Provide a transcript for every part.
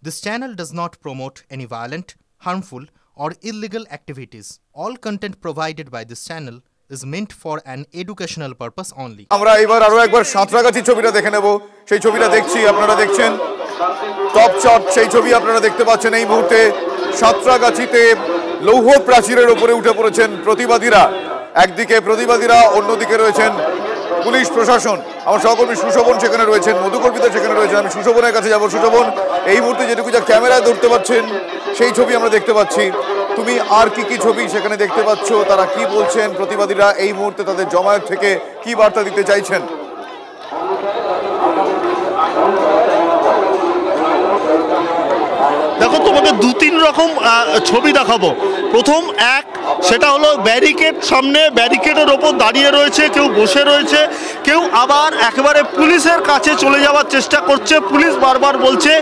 This channel does not promote any violent, harmful, or illegal activities. All content provided by this channel is meant for an educational purpose only. আমরা এবার আরো একবার সাঁতরাগাছি ছবিটা দেখে নেব। সেই ছবিটা দেখছি, আপনারা দেখছেন টপ শট। সেই ছবি আপনারা দেখতে পাচ্ছেন এই মুহূর্তে সাঁতরাগাছিতে লৌহ প্রাচীরের উপরে উঠে পড়েছেন প্রতিবাদীরা। একদিকে প্রতিবাদীরা, অন্যদিকে রয়েছেন পুলিশ প্রশাসন। আমার সহকর্মী সুশোভন সেখানে রয়েছেন, মধুকল্পিতা সেখানে রয়েছেন। আমি সুশোভনের কাছে যাব। সুশোভন, এই মুহূর্তে যেটুকু যা ক্যামেরায় ধরতে পাচ্ছেন সেই ছবি আমরা দেখতে পাচ্ছি। তুমি আর কি ছবি সেখানে দেখতে পাচ্ছ, তারা কি বলছেন, প্রতিবাদীরা এই মুহূর্তে তাদের জমায়েত থেকে কি বার্তা দিতে চাইছেন? দেখো, তোমাকে দু তিন রকম ছবি দেখাবো। প্রথম এক, সেটা হলো ব্যারিকেড, সামনে ব্যারিকেডের ওপর দাঁড়িয়ে রয়েছে, কেউ বসে রয়েছে, কেউ আবার একেবারে পুলিশের কাছে চলে যাওয়ার চেষ্টা করছে। পুলিশ বারবার বলছে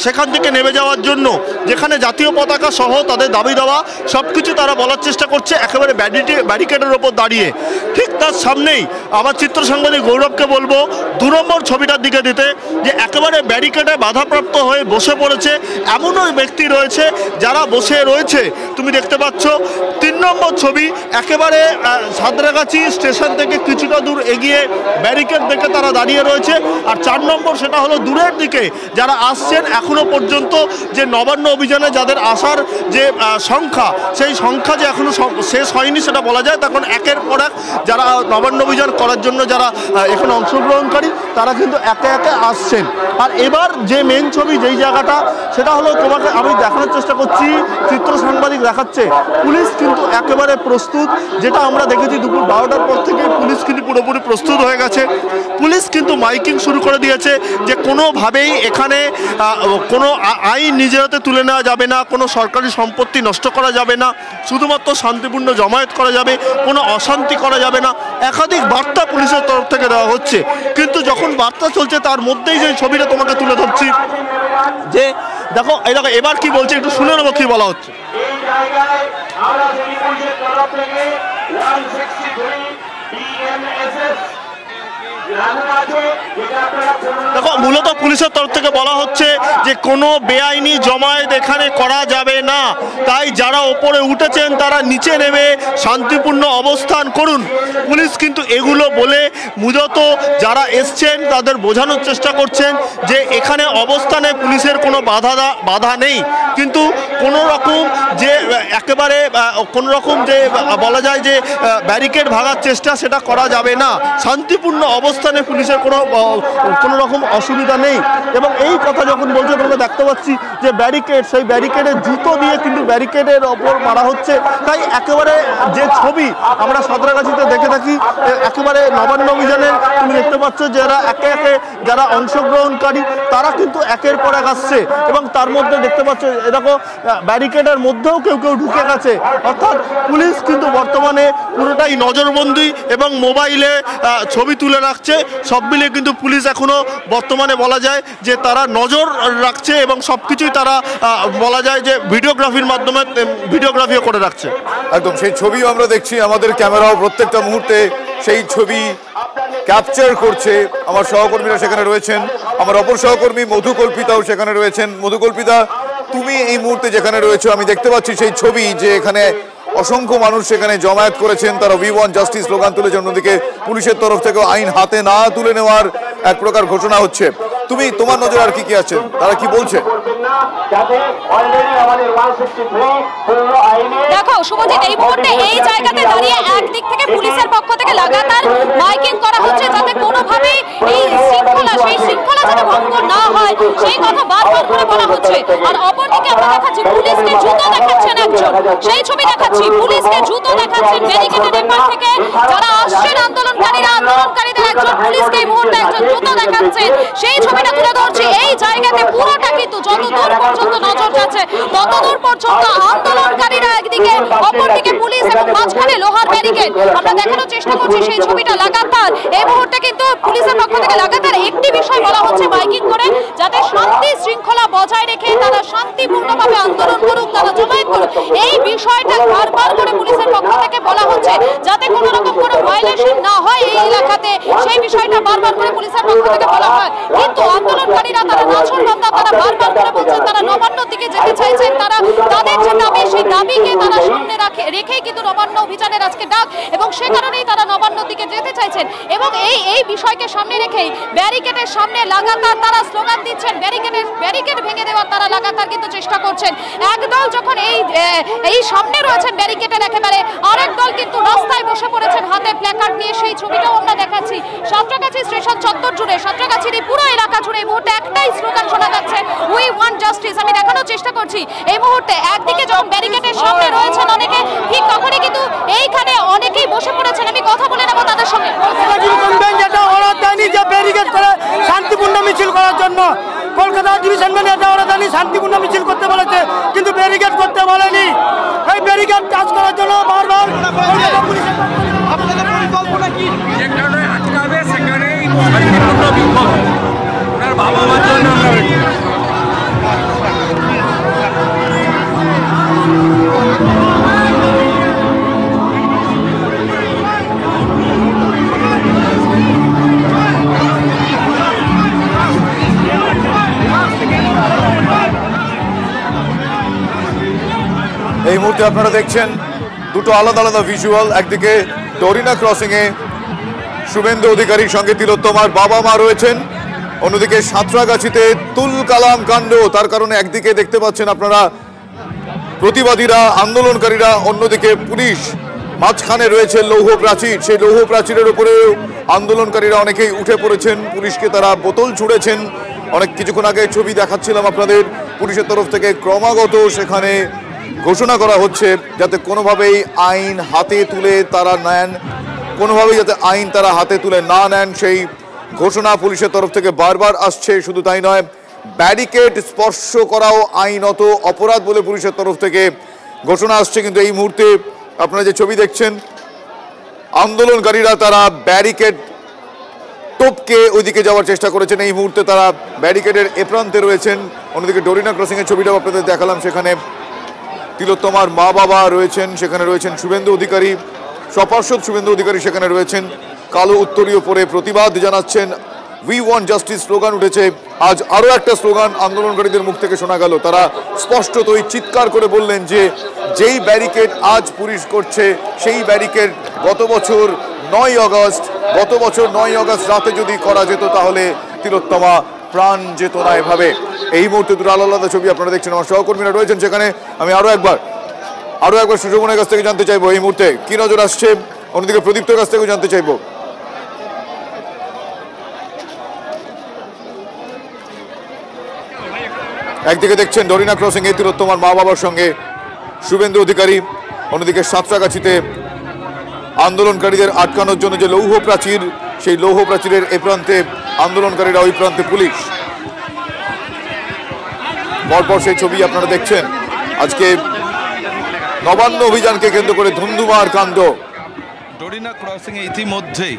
সেখান থেকে নেমে যাওয়ার জন্য, যেখানে জাতীয় পতাকা সহ তাদের দাবি দেওয়া সব কিছু তারা বলার চেষ্টা করছে একেবারে ব্যারিকেডের ওপর দাঁড়িয়ে। ঠিক তার সামনেই আবার চিত্র সাংবাদিক গৌরবকে বলবো 2 নম্বর ছবিটার দিকে দিতে, যে একেবারে ব্যারিকেডে বাধাপ্রাপ্ত হয়ে বসে পড়েছে এমনও ব্যক্তি রয়েছে যারা বসে রয়েছে, তুমি দেখতে পাচ্ছ। 3 নম্বর ছবি, একেবারে সাঁতরাগাছি স্টেশন থেকে কিছুটা দূর এগিয়ে ব্যারিকেড দেখে তারা দাঁড়িয়ে রয়েছে। আর 4 নম্বর, সেটা হলো দূরের দিকে যারা আসছেন এখনো পর্যন্ত, যে নবান্ন অভিযানে যাদের আসার যে সংখ্যা, সেই সংখ্যা যে এখনো শেষ হয়নি সেটা বলা যায়। তখন একের পর এক যারা নবান্ন অভিযান করার জন্য যারা এখানে অংশগ্রহণকারী, তারা কিন্তু একে একে আসছেন। আর এবার যে মেন ছবি, যেই জায়গাটা, সেটা হলো তোমাকে আমি দেখানোর চেষ্টা করছি, চিত্র সাংবাদিক দেখাচ্ছে, পুলিশ কিন্তু একেবারে প্রস্তুত। যেটা আমরা দেখেছি দুপুর 12টার পর থেকে পুলিশ কিন্তু পুরোপুরি প্রস্তুত হয়ে গেছে। পুলিশ কিন্তু মাইকিং শুরু করে দিয়েছে যে কোনোভাবেই এখানে কোনো আইন নিজের হাতে তুলে নেওয়া যাবে না, কোনো সরকারি সম্পত্তি নষ্ট করা যাবে না, শুধুমাত্র শান্তিপূর্ণ জমায়েত করা যাবে, কোনো অশান্তি করা যাবে না। একাধিক বার্তা পুলিশের তরফ থেকে দেওয়া হচ্ছে। কিন্তু যখন বার্তা চলছে তার মধ্যেই যে ছবিটা তোমাকে তুলে ধরছি, যে দেখো এবার কি বলছে, একটু শুনে নেবো কি বলা হচ্ছে। দেখো, মূলত পুলিশের তরফ থেকে বলা হচ্ছে যে কোনো বেআইনি জমায়েত এখানে করা যাবে না, তাই যারা ওপরে উঠেছেন তারা নিচে নেমে শান্তিপূর্ণ অবস্থান করুন। পুলিশ কিন্তু এগুলো বলে মূলত যারা এসছেন তাদের বোঝানোর চেষ্টা করছেন যে এখানে অবস্থানে পুলিশের কোনো বাধা নেই, কিন্তু কোনো রকম যে একেবারে কোনো রকম যে বলা যায় যে ব্যারিকেড ভাঙার চেষ্টা, সেটা করা যাবে না। শান্তিপূর্ণ অবস্থানে পুলিশের কোনো রকম অসুবিধা নেই। এবং এই কথা যখন বলছে, তোমরা দেখতে পাচ্ছি যে ব্যারিকেড, সেই ব্যারিকেডের জুতো দিয়ে কিন্তু ব্যারিকেডের ওপর মারা হচ্ছে। তাই একেবারে যে ছবি আমরা সাঁতরাগাছিতে দেখে থাকি, একেবারে নবান্ন অভিযানের তুমি দেখতে পাচ্ছ যারা একে একে যারা অংশগ্রহণকারী, তারা কিন্তু একের পর এক আসছে। এবং তার মধ্যে দেখতে পাচ্ছ এরকম ব্যারিকেডের মধ্যেও কেউ ঢুকে গেছে। অর্থাৎ পুলিশ কিন্তু বর্তমানে পুরোটাই নজরবন্দি এবং মোবাইলে ছবি তুলে রাখছে। সব মিলিয়ে কিন্তু পুলিশ এখনো বর্তমানে বলা যায় যে তারা নজর রাখছে এবং সবকিছুই তারা বলা যায় যে ভিডিওগ্রাফির মাধ্যমে ভিডিওগ্রাফিও করে রাখছে। একদম সেই ছবিও আমরা দেখছি, আমাদের ক্যামেরাও প্রত্যেকটা মুহূর্তে সেই ছবি ক্যাপচার করছে। আমার সহকর্মীরা সেখানে রয়েছেন, আমার অপর সহকর্মী মধুকল্পিতাও সেখানে রয়েছেন। মধুকল্পিতা, তুমি এই মুহূর্তে যেখানে রয়েছো, আমি দেখতে পাচ্ছি সেই ছবি, যে এখানে অসংখ্য মানুষ সেখানে জমায়েত করেছেন, তারা উই ওয়ান্ট জাস্টিস স্লোগান তুলেছেন। অন্যদিকে পুলিশের তরফ থেকে আইন হাতে না তুলে নেওয়ার এক প্রকার ঘোষণা হচ্ছে। তোমার নজর আর কি আছে, তারা কি বলছে? দেখো শুভজিৎ, এই মুহূর্তে এই জায়গাতে দাঁড়িয়ে একদিক থেকে পুলিশের পক্ষ থেকে লাগাতার মাইকিং করা হচ্ছে যাতে কোনোভাবেই এই শৃঙ্খলা যাতে ভঙ্গ না হয়, সেই কথা বারবার করে বলা হচ্ছে। আর অপরদিকে আমরা দেখাচ্ছি পুলিশকে জুতো দেখাচ্ছেন একজন, সেই ছবি দেখাচ্ছি, পুলিশকে জুতো দেখাচ্ছেন ব্যারিকেডের এপার থেকে যারা আসছেন আন্দোলনকারীদের একজন পুলিশকে এই মুহূর্তে একজন জুতো দেখাচ্ছেন, সেই ছবিটা তুলে ধরছে। এই জায়গাতে পুরোটা কিন্তু যতদূর পর্যন্ত নজর যাচ্ছে ততদূর পর্যন্ত আন্দোলনকারীরা একদিকে, অপরদিকে পুলিশ এবং মাঝখানে লোহার ব্যারিকেড। আমরা দেখানোর চেষ্টা করছি সেই ছবিটা লাগাতার। এই মুহূর্তে কিন্তু পুলিশের পক্ষ থেকে লাগাতার একটি বিষয় বলা হচ্ছে মাইকিং করে, যাতে শান্তি শৃঙ্খলা বজায় রেখে তারা শান্তিপূর্ণভাবে আন্দোলন করুক, তারা জমায়েত করুক। এই বিষয়টা বারবার করে পুলিশের পক্ষ থেকে বলা হচ্ছে যাতে কোনো রকম কোনো ভায়োলেশন না হয় এই এলাকাতে, সেই বিষয়টা বারবার করে পুলিশের পক্ষ থেকে বলা হয়। কিন্তু আন্দোলনকারীরা তারা নাছরবান্দা, তারা বারবার করে বলছেন তারা দাবিকে তারা সামনে রেখেই কিন্তু নবান্ন অভিযানের আজকে ডাক, এবং সে কারণেই তারা নবান্নর দিকে যেতে চাইছেন। এবং এই বিষয়কে সামনে রেখেই ব্যারিকেডের সামনে লাগাতার তারা স্লোগান দিচ্ছেন, ব্যারিকেড ভেঙে দেওয়ার তারা লাগাতার কিন্তু চেষ্টা করছেন। একদল যখন এই সামনে রয়েছেন ব্যারিকেডের একেবারে, আরেক দল কিন্তু রাস্তায় বসে পড়েছেন হাতে প্ল্যাকার্ড নিয়ে। সেই ছবিটাও আমরা দেখাচ্ছি সাঁতরাগাছি স্টেশন চত্বর জুড়ে, সাঁতরাগাছির এই পুরো এলাকা জুড়ে এই মুহূর্তে একটাই স্লোগান শোনা যাচ্ছে, উই ওয়ান্ট জাস্টিস। আমি দেখানোর চেষ্টা করছি এই মুহূর্তে একদিকে যখন ব্যারিকেডের সামনে রয়েছেন অনেকে, ঠিক তখনই কিন্তু এইখানে অনেকেই বসে পড়েছেন। আমি কথা বলে নেব তাদের সঙ্গে। ব্যারিকেড করে শান্তিপূর্ণ মিছিল করার জন্য কলকাতা ডিভিশন বেঞ্চ এটা ওরা জানি শান্তিপূর্ণ মিছিল করতে বলেছে, কিন্তু ব্যারিকেড করতে বলেনি। এই ব্যারিকেড কাজ করার জন্য বারবার আপনাদের পরিকল্পনা কি? যেখানে আটকাবে সেখানেই শান্তিপূর্ণ বিক্ষোভ। ওনার বাবা মার জন্য এই মুহূর্তে আপনারা দেখছেন দুটো আলাদা আলাদা ভিজুয়াল। একদিকে ডরিনা ক্রসিং এ শুভেন্দু অধিকারীর সঙ্গে তিলোত্তমার বাবা মা রয়েছেন, অন্যদিকে সাঁতরাগাছিতে তুল কালাম কাণ্ড। তার কারণে একদিকে দেখতে পাচ্ছেন আপনারা প্রতিবাদীরা, আন্দোলনকারীরা, অন্যদিকে পুলিশ, মাঝখানে রয়েছে লৌহ প্রাচীর। সেই লৌহ প্রাচীরের উপরেও আন্দোলনকারীরা অনেকেই উঠে পড়েছেন, পুলিশকে তারা বোতল ছুঁড়েছেন। অনেক কিছুক্ষণ আগে ছবি দেখাচ্ছিলাম আপনাদের, পুলিশের তরফ থেকে ক্রমাগত সেখানে ঘোষণা করা হচ্ছে যাতে কোনোভাবেই আইন হাতে তুলে তারা নেন, কোনোভাবেই যাতে আইন তারা হাতে তুলে না নেন, সেই ঘোষণা পুলিশের তরফ থেকে বারবার আসছে। শুধু তাই নয়, ব্যারিকেড স্পর্শ করাও আইনত অপরাধ বলে পুলিশের তরফ থেকে ঘোষণা আসছে। কিন্তু এই মুহূর্তে আপনারা যে ছবি দেখছেন, আন্দোলনকারীরা তারা ব্যারিকেড টপকে ওইদিকে যাওয়ার চেষ্টা করেছেন। এই মুহূর্তে তারা ব্যারিকেডের এ প্রান্তে রয়েছেন। অন্যদিকে ডরিনা ক্রসিং এর ছবিটাও আপনাদের দেখালাম, সেখানে তিলোত্তমার মা বাবা রয়েছেন, সেখানে রয়েছেন শুভেন্দু অধিকারী, সপার্ষদ শুভেন্দু অধিকারী সেখানে রয়েছেন, কালো উত্তরীয় পরে প্রতিবাদ জানাচ্ছেন। উই ওয়ান্ট জাস্টিস স্লোগান উঠেছে। আজ আরও একটা স্লোগান আন্দোলনকারীদের মুখ থেকে শোনা গেল। তারা স্পষ্টতই চিৎকার করে বললেন যে যেই ব্যারিকেড আজ পুলিশ করছে সেই ব্যারিকেড গত বছর 9 আগস্ট রাতে যদি করা যেত তাহলে তিলোত্তমা প্রাণ যেত না এভাবে। এই মুহূর্তে দুটো আলাদা আলাদা ছবি আপনারা দেখছেন, আমার সহকর্মীরা রয়েছেন সেখানে। আমি আরো একবার সুশোভনের কাছ থেকে জানতে চাইবো এই মুহূর্তে কি নজর আসছে, অন্যদিকে প্রদীপ্তর কাছ থেকেও জানতে চাইবো। একদিকে দেখছেন ডরিনা ক্রসিং এ তিলোত্তমার মা বাবার সঙ্গে শুভেন্দু অধিকারী, অন্যদিকে সাঁতরাগাছিতে আন্দোলনকারীদের আটকানোর জন্য যে লৌহ প্রাচীর, সেই লৌহ প্রাচীরের এ প্রান্তে আন্দোলনকারীরা, ওই প্রান্তে পুলিশ। পরপর সেই ছবি আপনারা দেখছেন। আজকে নবান্ন অভিযানকে কেন্দ্র করে ধুন্ধুমার কাণ্ড। ডরিনা ক্রসিং এ ইতিমধ্যেই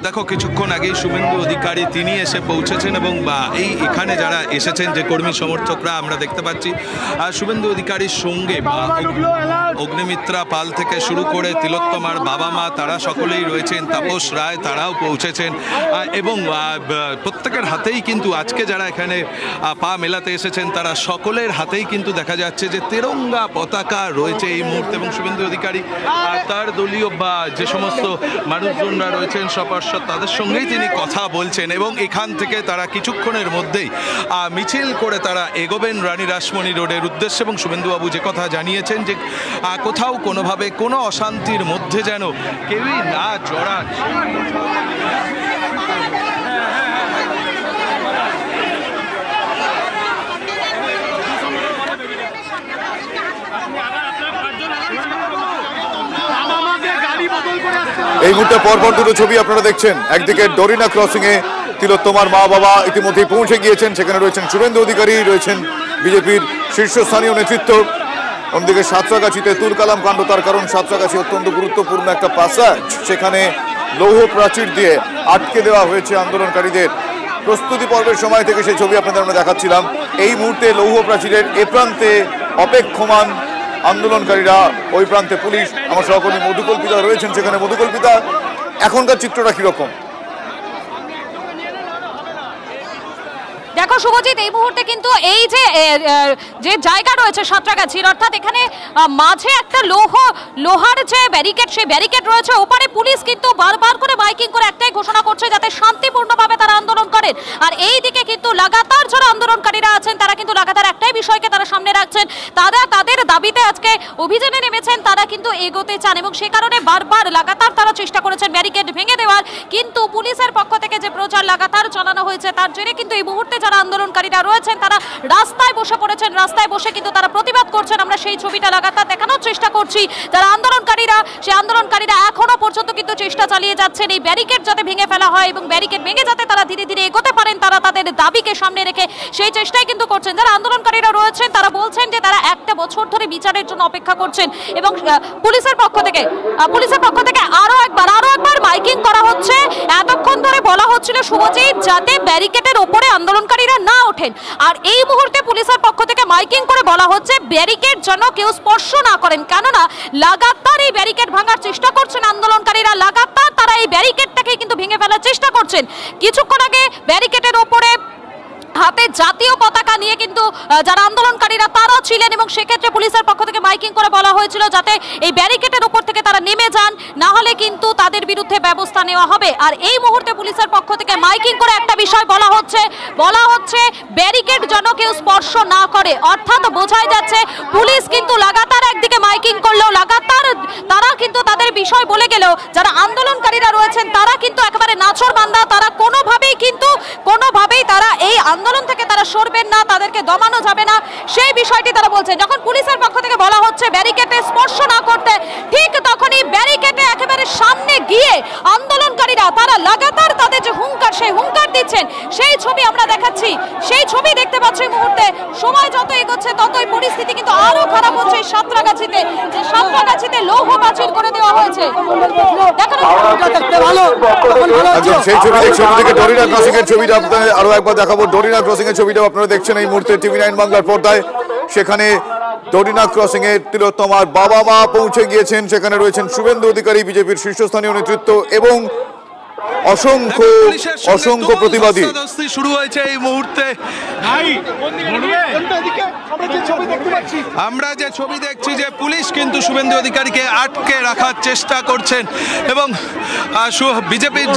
দেখো কিছুক্ষণ আগেই শুভেন্দু অধিকারী তিনি এসে পৌঁছেছেন, এবং এখানে যারা এসেছেন যে কর্মী সমর্থকরা আমরা দেখতে পাচ্ছি শুভেন্দু অধিকারীর সঙ্গে অগ্নিমিত্রা পাল থেকে শুরু করে তিলোত্তমার বাবা মা তারা সকলেই রয়েছেন, তাপস রায় তারাও পৌঁছেছেন, এবং প্রত্যেকের হাতেই কিন্তু আজকে যারা এখানে পা মেলাতে এসেছেন তারা সকলের হাতেই কিন্তু দেখা যাচ্ছে যে তেরঙ্গা পতাকা রয়েছে এই মুহূর্তে। এবং শুভেন্দু অধিকারী তার দলীয় বা যে সমস্ত মানুষজনরা রয়েছেন সপার্ষদ তাদের সঙ্গেই তিনি কথা বলছেন, এবং এখান থেকে তারা কিছুক্ষণের মধ্যেই মিছিল করে তারা এগোবেন রানী রাসমণি রোডের উদ্দেশ্যে। এবং শুভেন্দুবাবু যে কথা জানিয়েছেন যে কোথাও কোনোভাবে কোনো অশান্তির মধ্যে যেন কেউই না জড়ান। এই মুহূর্তে পরপর দুটো ছবি আপনারা দেখছেন। একদিকে ডরিনা ক্রসিং এ তিলোত্তমার মা বাবা ইতিমধ্যেই পৌঁছে গিয়েছেন, সেখানে রয়েছেন শুভেন্দু অধিকারী, রয়েছেন বিজেপির শীর্ষস্থানীয় নেতৃত্ব। অন্যদিকে সাঁতরাগাছিতে তুল কালাম কাণ্ড, তার কারণ সাঁতরাগাছি অত্যন্ত গুরুত্বপূর্ণ একটা প্যাসেজ, সেখানে লৌহ প্রাচীর দিয়ে আটকে দেওয়া হয়েছে আন্দোলনকারীদের। প্রস্তুতি পর্বের সময় থেকে সেই ছবি আপনাদের আমরা দেখাচ্ছিলাম। এই মুহূর্তে লৌহ প্রাচীরের এ প্রান্তে অপেক্ষমান আন্দোলনকারীরা, ওই প্রান্তে পুলিশ। আমার সহকর্মী মধুকল্পিতা রয়েছেন সেখানে। মধুকল্পিতা, এখনকার চিত্রটা কিরকম? দেখো শুভজিৎ, এই মুহূর্তে কিন্তু এই যে জায়গা রয়েছে সাঁতরাগাছির, অর্থাৎ এখানে মাঝে একটা লোহার যে ব্যারিকেড, সেই ব্যারিকেড রয়েছে, ওপারে পুলিশ কিন্তু বারবার করে মাইকিং করে একটাই ঘোষণা করছে যাতে শান্তিপূর্ণভাবে তারা আন্দোলন করেন। আর এই দিকে কিন্তু লাগাতার যারা আন্দোলনকারীরা আছেন তারা কিন্তু লাগাতার একটাই বিষয়কে তারা সামনে রাখছেন, তাদের দাবিতে আজকে অভিযানে নেমেছেন, তারা কিন্তু এগোতে চান এবং সে কারণে বারবার লাগাতার তারা চেষ্টা করেছেন ব্যারিকেড ভেঙে দেওয়ার, কিন্তু পুলিশের পক্ষ থেকে যে প্রচার লাগাতার চালানো হয়েছে তার জেরে কিন্তু এই মুহূর্তে যারা আন্দোলনকারীরা রয়েছেন তারা রাস্তায় বসে পড়েছেন, রাস্তায় বসে কিন্তু তারা প্রতিবাদ করছেন। আমরা সেই ছবিটা লাগাতার দেখানোর চেষ্টা করছি। যারা আন্দোলনকারীরা, সেই আন্দোলনকারীরা এখনো পর্যন্ত কিন্তু চেষ্টা চালিয়ে যাচ্ছেন এই ব্যারিকেড যাতে ভেঙে ফেলা হয় এবং ব্যারিকেড ভেঙে যাতে তারা ধীরে ধীরে এগোতে পারেন, তারা তাদের দাবিকে সামনে রেখে সেই চেষ্টাই কিন্তু করছেন। যারা আন্দোলনকারীরা রয়েছেন তারা বলছেন যে তারা একটা বছর ধরে বিচারের জন্য অপেক্ষা করছেন এবং পুলিশের পক্ষ থেকে আরো একবার মাইকিং করা হচ্ছে। এতক্ষণ ধরে বলা হচ্ছিল শুভজিৎ যাতে ব্যারিকেডের উপরে আন্দোলনকারীরা না ওঠেন, আর এই মুহূর্তে পুলিশের পক্ষ থেকে মাইকিং করে বলা হচ্ছে ব্যারিকেড যেন কেউ স্পর্শ না করেন, কেননা লাগাতার এই ব্যারিকেড ভাঙার চেষ্টা করছেন আন্দোলনকারীরা, লাগাতার তারা এই ব্যারিকেডটাকে কিন্তু ভেঙে ফেলার চেষ্টা করছেন। কিছুক্ষণ আগে ব্যারিকেডের ওপরে হাতে জাতীয় পতাকা নিয়ে কিন্তু যারা আন্দোলনকারীরা তারা ছিলেন এবং সেক্ষেত্রে পুলিশের পক্ষ থেকে মাইকিং করে বলা হয়েছিল যাতে এই ব্যারিকেডের উপর থেকে তারা নেমে যান, না হলে কিন্তু তাদের বিরুদ্ধে ব্যবস্থা নেওয়া হবে। আর এই মুহূর্তে পুলিশের পক্ষ থেকে মাইকিং করে একটা বিষয় বলা হচ্ছে ব্যারিকেড যেন কেউ স্পর্শ না করে, অর্থাৎ বোঝাই যাচ্ছে পুলিশ কিন্তু লাগাতার একদিকে মাইকিং করলেও লাগাতার তারা কিন্তু তাদের বিষয় বলে গেলেও যারা আন্দোলনকারীরা রয়েছেন তারা কিন্তু একেবারে নাছোড়বান্দা, তারা কোনোভাবেই তারা এই আন্দোলন থেকে তারা সরবেন না, তাদেরকে দমানো যাবে না, সেই বিষয়টি তারা বলছেন। যখন পুলিশের পক্ষ থেকে বলা হচ্ছে ব্যারিকেডে স্পর্শ না করতে, ঠিক তখনই ব্যারিকেডে একেবারে সামনে গিয়ে আন্দোলনকারীরা তারা লাগাতার তাদের যে হুঙ্কার, সেই হুঙ্কার দিচ্ছেন, সেই ছবি আমরা দেখাচ্ছি, সেই ছবি দেখতে পাচ্ছি এই মুহূর্তে। সময় যত এগোচ্ছে ততই পরিস্থিতি কিন্তু আরো খারাপ হচ্ছে সাঁতরাগাছিতে লৌহ প্রাচীর করে দেওয়া হয়েছে। সেই ছবি দেখছি অন্যদিকে ডরিনা ক্রসিং এর ছবিটা আপনাদের আরো একবার দেখাবো। ডরিনা ক্রসিং এর ছবিটাও আপনারা দেখছেন এই মুহূর্তে TV9 বাংলার পর্দায়। সেখানে ডরিনা ক্রসিং এর তিলোত্তমার বাবা মা পৌঁছে গিয়েছেন, সেখানে রয়েছেন শুভেন্দু অধিকারী, বিজেপির শীর্ষস্থানীয় নেতৃত্ব এবং অসংখ্য প্রতিবাদী। শুরু হয়েছে এই মুহূর্তে। আমরা যে ছবি দেখছি যে পুলিশ কিন্তু শুভেন্দু অধিকারীকে আটকে রাখার চেষ্টা করছেন এবং বিজেপির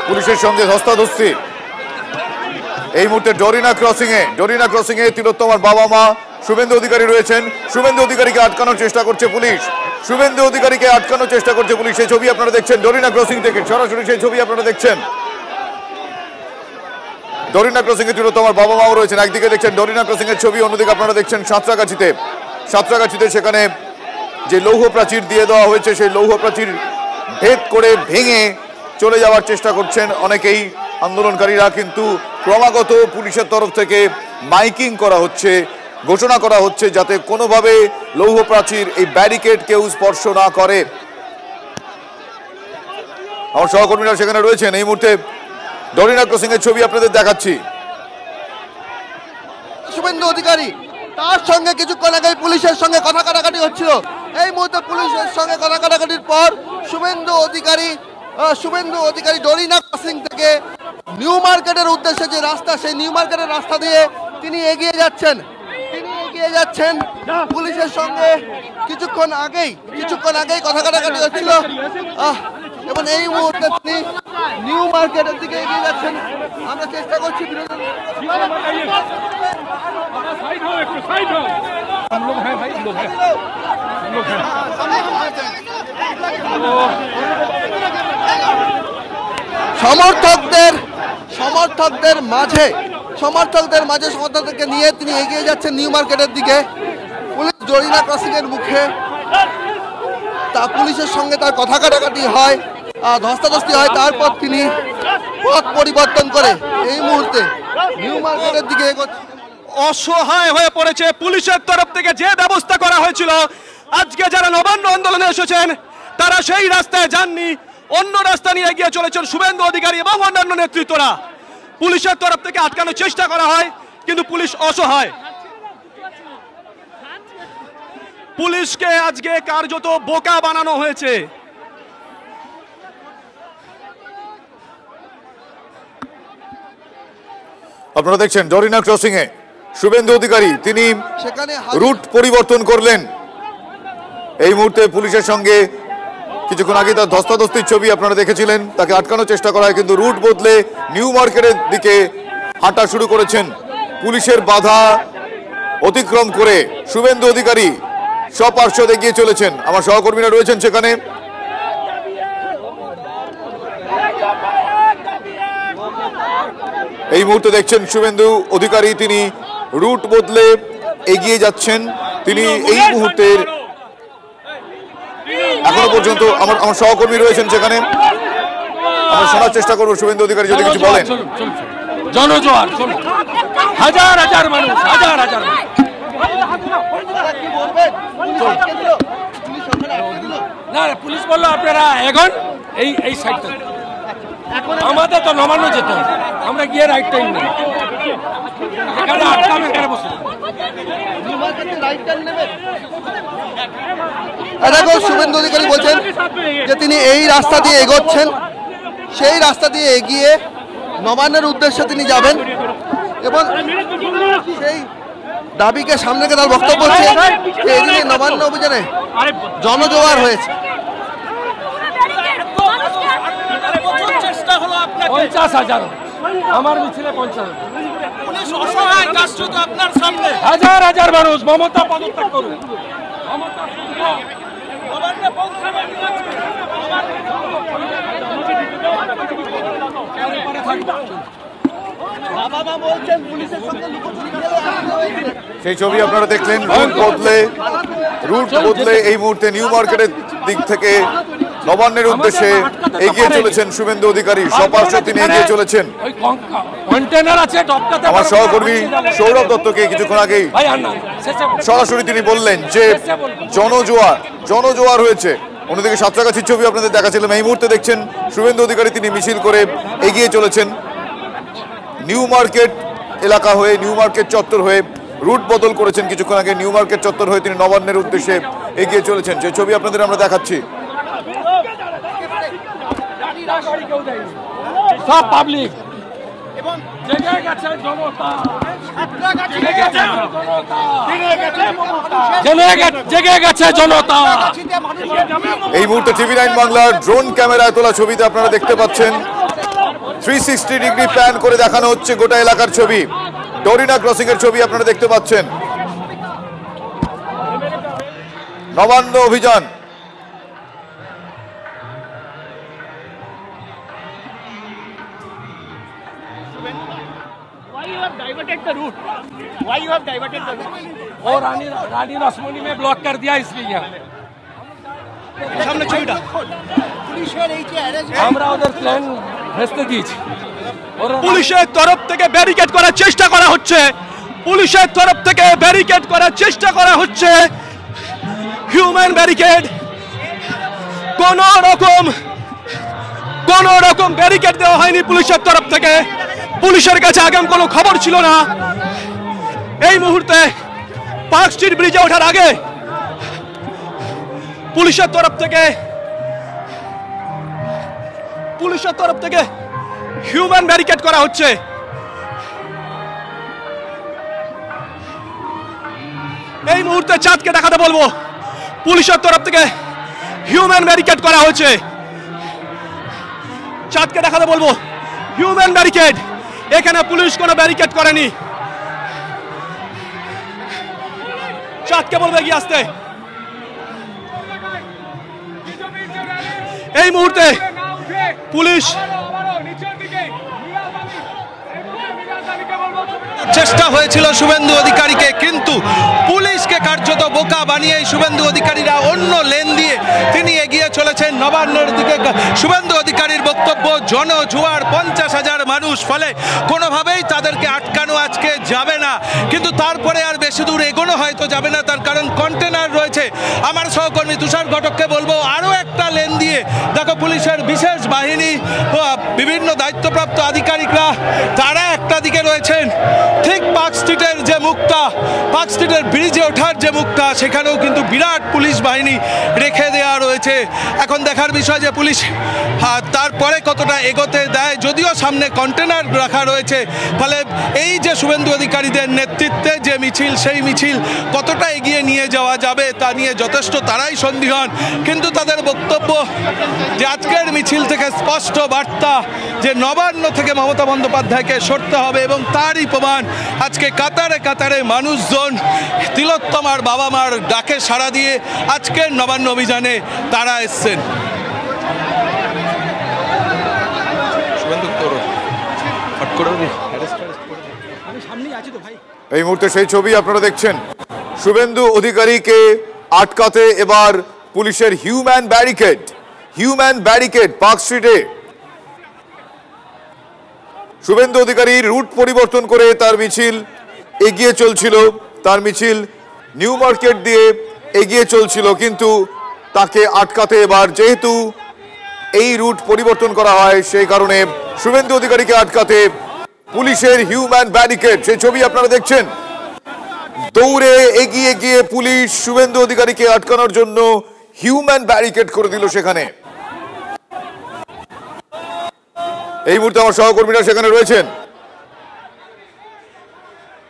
পুলিশের সঙ্গে ধস্তাধস্তি এই মুহূর্তে ডরিনা ক্রসিং এ তিলোত্তমার বাবা মা শুভেন্দু অধিকারী রয়েছেন। শুভেন্দু অধিকারীকে আটকানোর চেষ্টা করছে পুলিশ, সেই ছবি আপনারা দেখছেন ডরিনা ক্রসিং থেকে, সরাসরি সেই ছবি আপনারা দেখছেন। ডরিনা ক্রসিং এ তিলোত্তমার বাবা মাও রয়েছেন। একদিকে দেখছেন ডরিনা ক্রসিং এর ছবি, অন্যদিকে আপনারা দেখছেন সাঁতরাগাছিতে সেখানে যে লৌহ প্রাচীর দিয়ে দেওয়া হয়েছে, সেই লৌহ প্রাচীর ভেদ করে ভেঙে চলে যাওয়ার চেষ্টা করছেন অনেকেই আন্দোলনকারীরা, কিন্তু ক্রমাগত পুলিশের তরফ থেকে মাইকিং করা হচ্ছে, ঘোষণা করা হচ্ছে যাতে কোনোভাবে লৌহ প্রাচীর এই ব্যারিকেড কেউ স্পর্শ না করে। আমার সহকর্মীরা সেখানে রয়েছেন। এই মুহূর্তে ডরিনা ক্রসিং এর ছবি আপনাদের দেখাচ্ছি। শুভেন্দু অধিকারী, তার সঙ্গে কিছুক্ষণ আগে পুলিশের সঙ্গে কথা কাটাকাটি হচ্ছিল। এই মুহূর্তে পুলিশের সঙ্গে কথা কাটাকাটির পর শুভেন্দু অধিকারী ডরিনা ক্রসিং থেকে নিউ মার্কেটের উদ্দেশ্যে যে রাস্তা, সেই নিউ মার্কেটের রাস্তা দিয়ে তিনি এগিয়ে যাচ্ছেন পুলিশের সঙ্গে। কিছুক্ষণ আগেই কথা কাটাকাটি হচ্ছিল এবং এই মুহূর্তে তিনি নিউ মার্কেটের দিকে এগিয়ে যাচ্ছেন। আমরা চেষ্টা করছি সমর্থকদের মাঝে নিয়ে তিনি এগিয়ে যাচ্ছেন নিউ মার্কেটের দিকে। পুলিশ ডরিনা ক্রসিং এর মুখে পুলিশের সঙ্গে তার কথা কাটাকাটি হয় ধস্তাধস্তি হয়, তারপর তিনি পথ পরিবর্তন করে এই মুহূর্তে নিউ মার্কেটের দিকে এগোচ্ছেন। অসহায় হয়ে পড়েছে পুলিশের তরফ থেকে যে ব্যবস্থা করা হয়েছিল। আজকে যারা নবান্ন আন্দোলনে এসেছেন তারা সেই রাস্তায় যাননি, অন্য রাস্তা নিয়ে এগিয়ে চলেছেন শুভেন্দু অধিকারী এবং অন্যান্য নেতৃত্বরা। পুলিশের তরফ থেকে আটকানোর চেষ্টা করা হয়, কিন্তু পুলিশ অসহায়। পুলিশকে আজকে কার্যত বোকা বানানো হয়েছে। আপনারা দেখছেন ডরিনা ক্রসিং এ শুভেন্দু অধিকারী তিনি সেখানে রুট পরিবর্তন করলেন। এই মুহূর্তে পুলিশের সঙ্গে কিছুক্ষণ আগে তার ধস্তাধস্তির ছবি আপনারা দেখেছিলেন, তাকে আটকানোর চেষ্টা করা হয়, কিন্তু রুট বদলে নিউ মার্কেটের দিকে হাঁটা শুরু করেছেন। পুলিশের বাধা অতিক্রম করে শুভেন্দু অধিকারী স্বপার্শ্বদ এগিয়ে চলেছেন। আমার সহকর্মীরা রয়েছেন সেখানে। এই মুহূর্তে দেখছেন শুভেন্দু অধিকারী তিনি রুট বদলে এগিয়ে যাচ্ছেন। তিনি এই মুহূর্তের এখনো পর্যন্ত আমার সহকর্মী রয়েছেন সেখানে, আমরা শোনার চেষ্টা করবো শুভেন্দু অধিকারী যদি কিছু বলেন। জনজোয়ার, হাজার হাজার মানুষ, হাজার হাজার না, পুলিশ বললো আপনারা এখন এই সাইডটা, আমাদের তো নবান্ন যেতে হবে, আমরা গিয়ে রাইট টাইম নেই, এখানে আটকাম, এখানে বসে দেখো শুভেন্দু অধিকারী বলছেন যে তিনি এই রাস্তা দিয়ে এগোচ্ছেন, সেই রাস্তা দিয়ে এগিয়ে নবান্নের উদ্দেশ্যে তিনি যাবেন এবং সেই দাবিকে সামনে রেখে তার বক্তব্য হচ্ছে যে এদিকে নবান্ন অভিযানে জনজোয়ার হয়েছে। 50,000 আমার মিছিলে 50,000 হাজার হাজার মানুষ। মমতা পদত্যাগ করুন, সেই ছবি আপনারা দেখলেন। রুট বদলে এই মুহূর্তে নিউ মার্কেটের দিক থেকে নবান্নের উদ্দেশ্যে এগিয়ে চলেছেন শুভেন্দু অধিকারী। স্বপার্শ্বে তিনি এগিয়ে চলেছেন। আমার সহকর্মী সৌরভ দত্তকে কিছুক্ষণ আগেই সরাসরি তিনি বললেন যে জনজোয়ার হয়েছে। অন্যদিকে সাঁতরাগাছির ছবি আপনাদের দেখাচ্ছিলাম। এই মুহূর্তে দেখছেন শুভেন্দু অধিকারী তিনি মিছিল করে এগিয়ে চলেছেন নিউ মার্কেট এলাকা হয়ে, নিউ মার্কেট চত্বর হয়ে রুট বদল করেছেন কিছুক্ষণ আগে। নিউ মার্কেট চত্বর হয়ে তিনি নবান্নের উদ্দেশ্যে এগিয়ে চলেছেন, সেই ছবি আপনাদের আমরা দেখাচ্ছি। সব পাবলিক জেগে গেছে জনতা। এই মুহূর্তে TV9 বাংলার ড্রোন ক্যামেরায় তোলা ছবিতে আপনারা দেখতে পাচ্ছেন 360 ডিগ্রি প্যান করে দেখানো হচ্ছে গোটা এলাকার ছবি। ডরিনা ক্রসিং এর ছবি আপনারা দেখতে পাচ্ছেন। নবান্ন অভিযান और रानी रसमनी में ब्लॉक कर दिया इसलिए সামনে ছবিটা আমরা ওদের প্ল্যান ভেস্তে দিয়েছি। পুলিশের তরফ থেকে ব্যারিকেড করার চেষ্টা করা হচ্ছে, পুলিশের তরফ থেকে ব্যারিকেড করার চেষ্টা করা হচ্ছে, হিউম্যান ব্যারিকেড। কোন রকম ব্যারিকেড দেওয়া হয়নি পুলিশের তরফ থেকে। পুলিশের কাছে আগাম কোনো খবর ছিল না। এই মুহূর্তে পার্ক স্ট্রিট ব্রিজে ওঠার আগে পুলিশের তরফ থেকে হিউম্যান ব্যারিকেড করা হচ্ছে। এই মুহূর্তে চাঁদকে দেখাতে বলবো, পুলিশের তরফ থেকে হিউম্যান ব্যারিকেড করা হয়েছে। চাঁদকে দেখাতে বলবো হিউম্যান ব্যারিকেড, এখানে পুলিশ কোনো ব্যারিকেড করেনি। চাঁদকে বলবে এগিয়ে আসতে। এই মুহূর্তে পুলিশ চেষ্টা হয়েছিল শুভেন্দু অধিকারীকে, কিন্তু পুলিশকে কার্যত বোকা বানিয়ে শুভেন্দু অধিকারীরা অন্য লেন দিয়ে তিনি এগিয়ে চলেছেন নবান্নের দিকে। শুভেন্দু অধিকারীর বক্তব্য, জনজোয়ার 50,000 মানুষ, ফলে কোনোভাবেই তাদেরকে আটকানো আজকে যাবে না। কিন্তু তারপরে আর বেশি দূর এগোনো হয়তো যাবে না, তার কারণ কন্টেনার রয়েছে। আমার সহকর্মী তুষার ঘটককে বলবো আরও একটা লেন দিয়ে দেখো পুলিশের বিশেষ বাহিনী, বিভিন্ন দায়িত্বপ্রাপ্ত আধিকারিকরা তারা একটা দিকে রয়েছেন। ঠিক পার্ক স্ট্রিটের যে মুখটা, পার্ক স্ট্রিটের ব্রিজে ওঠার যে মুখটা, সেখানেও কিন্তু বিরাট পুলিশ বাহিনী রেখে দেওয়া রয়েছে। এখন দেখার বিষয় যে পুলিশ তারপরে কতটা এগোতে দেয়, যদিও সামনে কন্টেনার রাখা রয়েছে। ফলে এই যে শুভেন্দু অধিকারীদের নেতৃত্বে যে মিছিল, সেই মিছিল কতটা এগিয়ে নিয়ে যাওয়া যাবে তা নিয়ে যথেষ্ট তারাই সন্দিহান। কিন্তু তাদের বক্তব্য যে আজকের মিছিল থেকে স্পষ্ট বার্তা যে নবান্ন থেকে মমতা বন্দ্যোপাধ্যায়কে সরতে হবে, এবং তারই প্রমাণ আজকে কাতারে কাতারে মানুষজন তিলোত্তমার বাবা মার ডাকে সাড়া দিয়ে আজকের নবান্ন অভিযানে তারা এসছেন। এই মুহূর্তে সেই ছবি আপনারা দেখছেন। শুভেন্দু অধিকারীকে আটকাতে এবার পুলিশের হিউম্যান ব্যারিকেড পার্ক স্ট্রিটে। শুভেন্দু অধিকারীর রুট পরিবর্তন করে তার মিছিল এগিয়ে চলছিল, তার মিছিল নিউ মার্কেট দিয়ে এগিয়ে চলছিল, কিন্তু তাকে আটকাতে এবার যেহেতু এই রুট পরিবর্তন করা হয়, সেই কারণে শুভেন্দু অধিকারীকে আটকাতে পুলিশের হিউম্যান ব্যারিকেড, সেই ছবি আপনারা দেখছেন। দৌড়ে এগিয়ে গিয়ে পুলিশ শুভেন্দু অধিকারীকে আটকানোর জন্য হিউম্যান ব্যারিকেড করে দিল সেখানে। এই মুহূর্তে আমার সহকর্মীরা সেখানে রয়েছেন।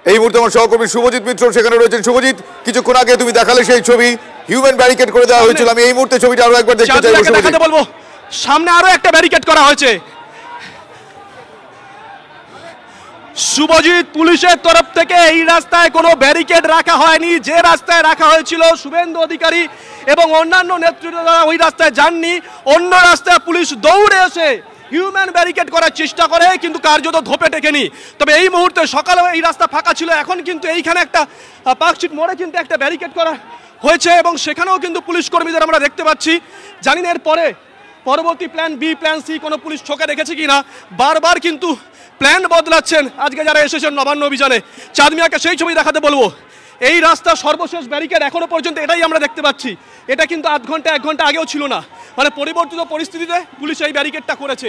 এই মুহূর্তে আমার সহকর্মী শুভজিৎ মিত্র সেখানে রয়েছেন। শুভজিৎ, কিছুক্ষণ আগে তুমি দেখালে সেই ছবি, হিউম্যান ব্যারিকেড করে দেওয়া হয়েছিল। আমি এই মুহূর্তে ছবিটা আরো একবার দেখতে চাইবো। বলবো সামনে আরো একটা ব্যারিকেড করা হয়েছে। শুভজিৎ, পুলিশের তরফ থেকে এই রাস্তায় কোনো ব্যারিকেড রাখা হয়নি। যে রাস্তায় রাখা হয়েছিল শুভেন্দু অধিকারী এবং অন্যান্য নেতৃত্বরা ওই রাস্তায় যাননি, অন্য রাস্তায় পুলিশ দৌড়ে এসে হিউম্যান ব্যারিকেড করার চেষ্টা করে, কিন্তু কার্যত ধোপে টেকেনি। তবে এই মুহূর্তে সকালে এই রাস্তা ফাঁকা ছিল, এখন কিন্তু এইখানে একটা পার্ক স্ট্রিট মোড়ে কিন্তু একটা ব্যারিকেড করা হয়েছে, এবং সেখানেও কিন্তু পুলিশ কর্মীদের আমরা দেখতে পাচ্ছি। জানি না এর পরবর্তী প্ল্যান বি, প্ল্যান সি কোনো পুলিশ ঠকে রেখেছে কিনা, বারবার কিন্তু প্ল্যান বদলাচ্ছেন আজকে যারা এসেছেন নবান্ন অভিযানে। চাঁদ মিয়াকে সেই ছবি দেখাতে বলবো। এই রাস্তার সর্বশেষ ব্যারিকেড এখনো পর্যন্ত এটাই আমরা দেখতে পাচ্ছি। এটা কিন্তু আধ ঘন্টা 1 ঘন্টা আগেও ছিল না, মানে পরিবর্তিত পরিস্থিতিতে পুলিশ এই ব্যারিকেডটা করেছে।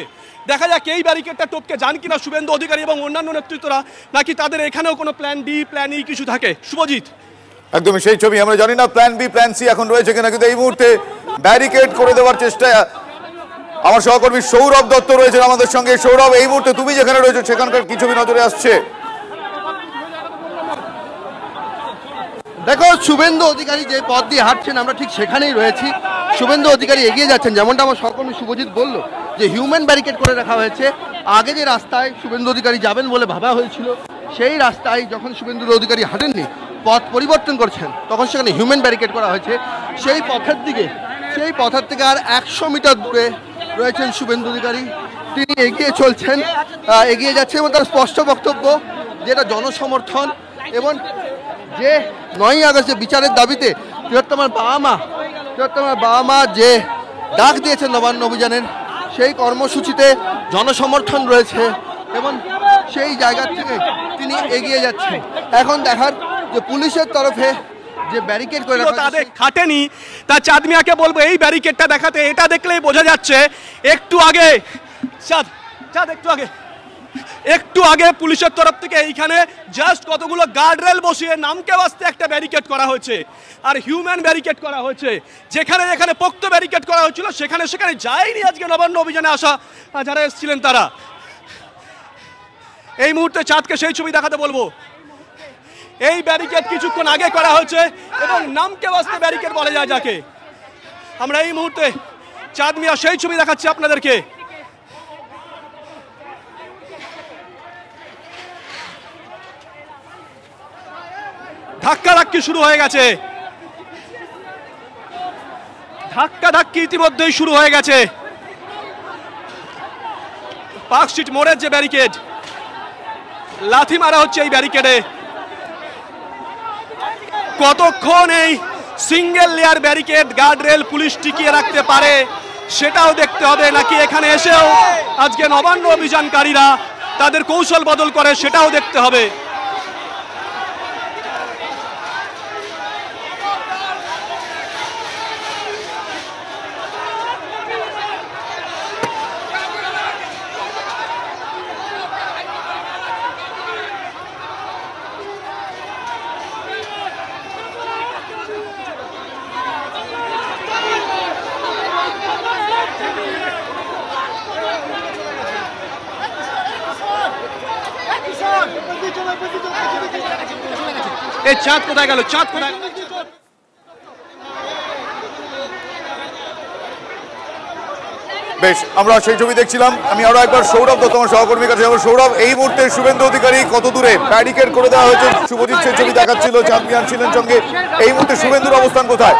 দেখা যাক এই ব্যারিকেডটা টপকে যান কিনা শুভেন্দু অধিকারী এবং অন্যান্য নেতৃত্বরা, নাকি তাদের এখানেও কোনো প্ল্যান ডি, প্ল্যান ই কিছু থাকে। শুভজিৎ, একদমই সেই ছবি আমরা জানি না প্ল্যান বি, প্ল্যান সি এখন রয়েছে কিনা, কিন্তু এই মুহূর্তে ব্যারিকেড করে দেওয়ার চেষ্টায় আমার সহকর্মী সৌরভ দত্ত রয়েছেন আমাদের সঙ্গে। সৌরভ, এই মুহূর্তে তুমি যেখানে রয়েছো সেখানকার কি ছবি নজরে আসছে? দেখো, শুভেন্দু অধিকারী যে পথ দিয়ে হাঁটছেন আমরা ঠিক সেখানেই রয়েছি। শুভেন্দু অধিকারী এগিয়ে যাচ্ছেন, যেমনটা আমার সহকর্মী শুভজিৎ বলল যে হিউম্যান ব্যারিকেড করে রাখা হয়েছে। আগে যে রাস্তায় শুভেন্দু অধিকারী যাবেন বলে ভাবা হয়েছিল, সেই রাস্তায় যখন শুভেন্দু অধিকারী হাঁটেননি, পথ পরিবর্তন করছেন, তখন সেখানে হিউম্যান ব্যারিকেড করা হয়েছে। সেই পথের থেকে আর 100 মিটার দূরে রয়েছেন শুভেন্দু অধিকারী। তিনি এগিয়ে চলছেন, এগিয়ে যাচ্ছেন, এবং তার স্পষ্ট বক্তব্য যেটা জনসমর্থন, এবং যে 9ই আগস্ট বিচারের দাবিতে তিলোত্তমার বাবা মা যে ডাক দিয়েছেন নবান্ন অভিযানের, সেই কর্মসূচিতে জনসমর্থন রয়েছে, এবং সেই জায়গা থেকে তিনি এগিয়ে যাচ্ছেন। এখন দেখার যে পুলিশের তরফে যে ব্যারিকেড করে তাদের খাটেনি, তা চাঁদ মিয়াকে বলবো এই ব্যারিকেডটা দেখাতে। এটা দেখলেই বোঝা যাচ্ছে একটু আগে একটু আগে পুলিশের তরফ থেকে এইখানে জাস্ট কতগুলো গার্ডরেল বসিয়ে নামকে বাস্তে একটা ব্যারিকেড করা হয়েছে, আর হিউম্যান ব্যারিকেড করা হয়েছে। যেখানে যেখানে পোক্ত ব্যারিকেড করা হয়েছিল সেখানে যায়নি আজকে নবান্ন অভিযানে আসা যারা এসেছিলেন তারা। এই মুহূর্তে চাঁদকে সেই ছবি দেখাতে বলবো। এই ব্যারিকেড কিছুক্ষণ আগে করা হয়েছে, এবং নামকে বাস্তে ব্যারিকেড বলা যায় যাকে। আমরা এই মুহূর্তে চাঁদ মিয়া সেই ছবি দেখাচ্ছি আপনাদেরকে। ধাক্কাধাক্কি শুরু হয়ে গেছে, ধাক্কাধাক্কি ইতিমধ্যেই শুরু হয়ে গেছে। পার্ক স্ট্রিট মোড়ের যে ব্যারিকেড, লাথি মারা হচ্ছে এই ব্যারিকেডে। কতক্ষণ এই single layer barricade guard rail police টিকিয়ে রাখতে পারে সেটাও দেখতে হবে, নাকি এখানে এসেও আজকে নবান্ন অভিযানকারীরা তাদের কৌশল বদল করে সেটাও দেখতে হবে। এই চাঁদ কোথায় গেল? চাঁদ কোথায়? বেশ, আমরা সেই ছবি দেখছিলাম। আমি আরো একবার সৌরভ দত্ত আমার সহকর্মীর কাছে যাবো। সৌরভ, এই মুহূর্তে শুভেন্দু অধিকারী কত দূরে? ব্যারিকেড করে দেওয়া হয়েছে, শুভজিৎ সেই ছবি দেখাচ্ছিল, চ্যাম্পিয়ন ছিলেন সঙ্গে। এই মুহূর্তে শুভেন্দুর অবস্থান কোথায়?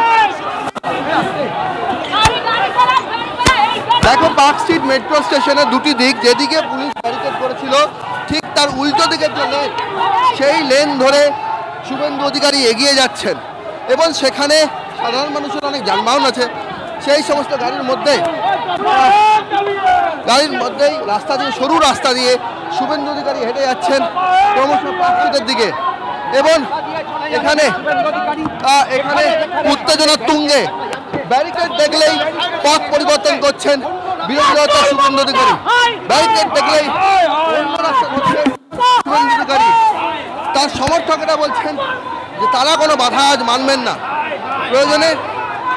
দেখো, পার্ক স্ট্রিট মেট্রো স্টেশনের দুটি দিক, যেদিকে পুলিশ ব্যারিকেড করেছিল ঠিক তার উল্টো দিকের যে লেন, সেই লেন ধরে শুভেন্দু অধিকারী এগিয়ে যাচ্ছেন এবং সেখানে সাধারণ মানুষের অনেক যানবাহন আছে। সেই সমস্ত গাড়ির মধ্যেই রাস্তা দিয়ে, সরু রাস্তা দিয়ে শুভেন্দু অধিকারী হেঁটে যাচ্ছেন ক্রমশ পার্ক স্ট্রিটের দিকে এবং এখানে উত্তেজনার তুঙ্গে ব্যারিকেড দেখলেই পথ পরিবর্তন করছেন বিরোধী দলনেতা শুভেন্দু অধিকারী। ব্যারিকেড দেখলেই অন্য রাস্তা ধরছেন শুভেন্দু অধিকারী। তার সমর্থকেরা বলছেন যে তারা কোনো বাধা আজ মানবেন না,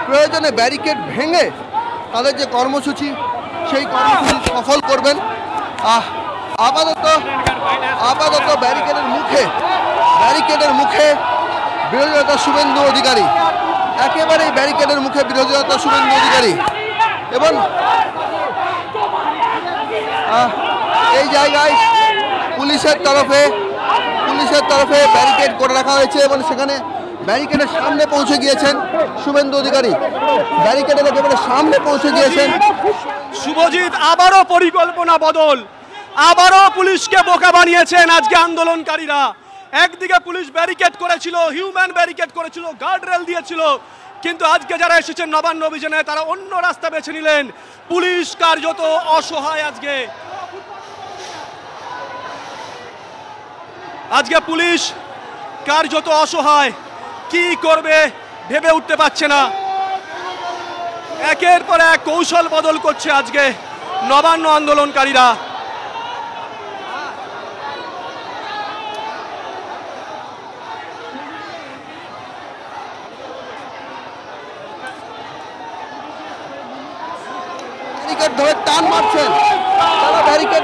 প্রয়োজনে ব্যারিকেড ভেঙে তাদের যে কর্মসূচি সেই কর্মসূচি সফল করবেন। আপাতত ব্যারিকেডের মুখে বিরোধী দলনেতা শুভেন্দু অধিকারী, একেবারেই ব্যারিকেডের মুখে বিরোধী দলনেতা শুভেন্দু অধিকারী এবং এই জায়গায় পুলিশের তরফে ব্যারিকেড করে রাখা হয়েছে এবং সেখানে ব্যারিকেডের সামনে পৌঁছে গিয়েছেন শুভেন্দু অধিকারী। ব্যারিকেডের একেবারে সামনে পৌঁছে গিয়েছেন শুভজিৎ। আবারও পরিকল্পনা বদল, আবারও পুলিশকে বোকা বানিয়েছেন আজকে আন্দোলনকারীরা। একদিকে পুলিশ ব্যারিকেড করেছিল, হিউম্যান ব্যারিকেড করেছিল, গার্ড রেল দিয়েছিল, কিন্তু আজকে যারা এসেছেন নবান্ন অভিযানে তারা অন্য রাস্তা বেছে নিলেন। পুলিশ কার্যত অসহায়। আজকে পুলিশ কার্যত অসহায়, কি করবে ভেবে উঠতে পারছে না। একের পর এক কৌশল বদল করছে আজকে নবান্ন আন্দোলনকারীরা। ব্যারিকেড ধরে টান মারছেন, তারা ব্যারিকেড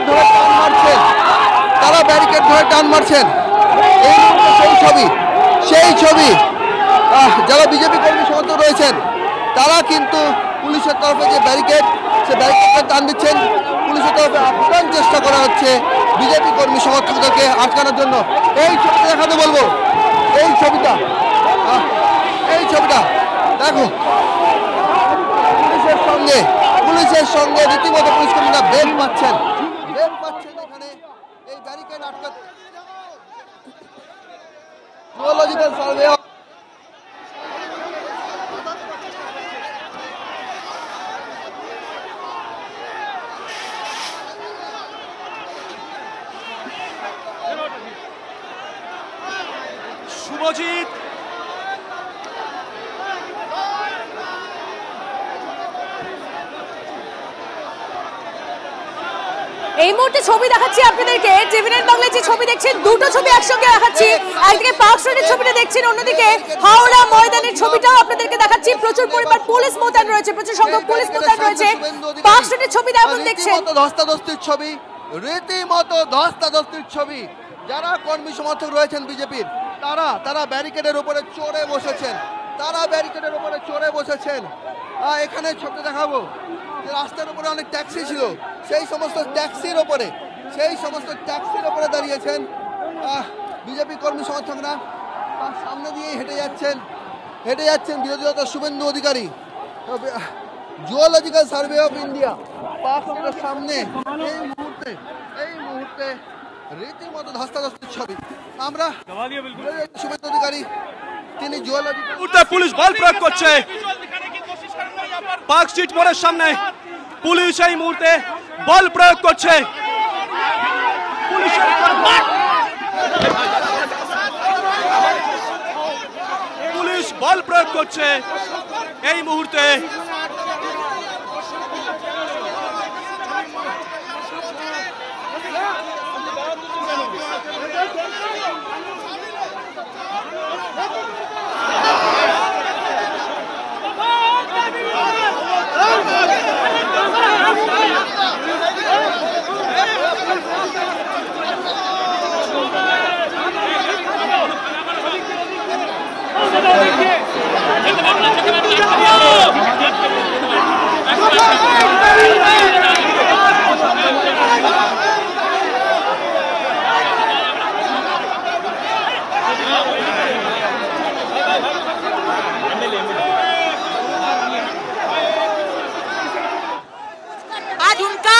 ধরে টান মারছেন। এই সেই ছবি যারা বিজেপি কর্মী সমর্থক রয়েছেন তারা কিন্তু পুলিশের তরফে যে ব্যারিকেড, সে ব্যারিকেডকে টান দিচ্ছেন। পুলিশের তরফে আপ্রাণ চেষ্টা করা হচ্ছে বিজেপি কর্মী সমর্থকদেরকে আটকানোর জন্য। এই ছবিটা দেখাতে বলবো, এই ছবিটা দেখো, পুলিশের সঙ্গে রীতিমতো পুলিশ কর্মীরা বেগ পাচ্ছেন এখানে এই ব্যারিকেড আটকাতে। জিওলজিক্যাল সার্ভে শুভজিৎ, এই মুহূর্তে ছবি দেখাচ্ছি আপনাদেরকে, টিভি9 বাংলায় যে ছবি দেখছেন, দুটো ছবি একসঙ্গে দেখাচ্ছি। একদিকে পার্ক স্ট্রিটের ছবিটা দেখছেন, অন্যদিকে হাওড়া ময়দানের ছবিটাও আপনাদেরকে দেখাচ্ছি। প্রচুর পরিমাণ পুলিশ মোতায়েন রয়েছে, প্রচুর সংখ্যক পুলিশ মোতায়েন রয়েছে। পার্ক স্ট্রিটের ছবি যেমন দেখছেন, রীতিমতো ধস্তাধস্তির ছবি। যারা কর্মী সমর্থক রয়েছেন বিজেপির, তারা ব্যারিকেডের উপরে চড়ে বসেছেন। এখানে ছবিটা দেখাবো, রাস্তার উপরে অনেক ট্যাক্সি ছিল, সেই সমস্ত ট্যাক্সির উপরে দাঁড়িয়েছেন বিজেপি কর্মী সমর্থকরা। তার সামনে দিয়েই হেঁটে যাচ্ছেন বিরোধী দলনেতা Suvendu Adhikari. Geological Survey of India Park স্ট্রিটের সামনে এই মুহূর্তে রীতিমতো ধস্তাধস্তির ছবি আমরা শুভেন্দু অধিকারী তিনি জুয়েলারি পুলিশ বল প্রয়োগ করছে পার্ক স্ট্রিট মোড়ের সামনে পুলিশ এই মুহূর্তে বল প্রয়োগ করছে পুলিশ বল প্রয়োগ করছে এই মুহূর্তে आज उनका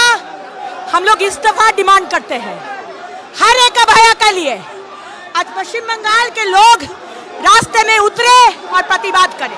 हम लोग इस्तीफा डिमांड करते हैं हर एक अभया के लिए। आज पश्चिम बंगाल के लोग रास्ते में उतरे और प्रतिवाद करें।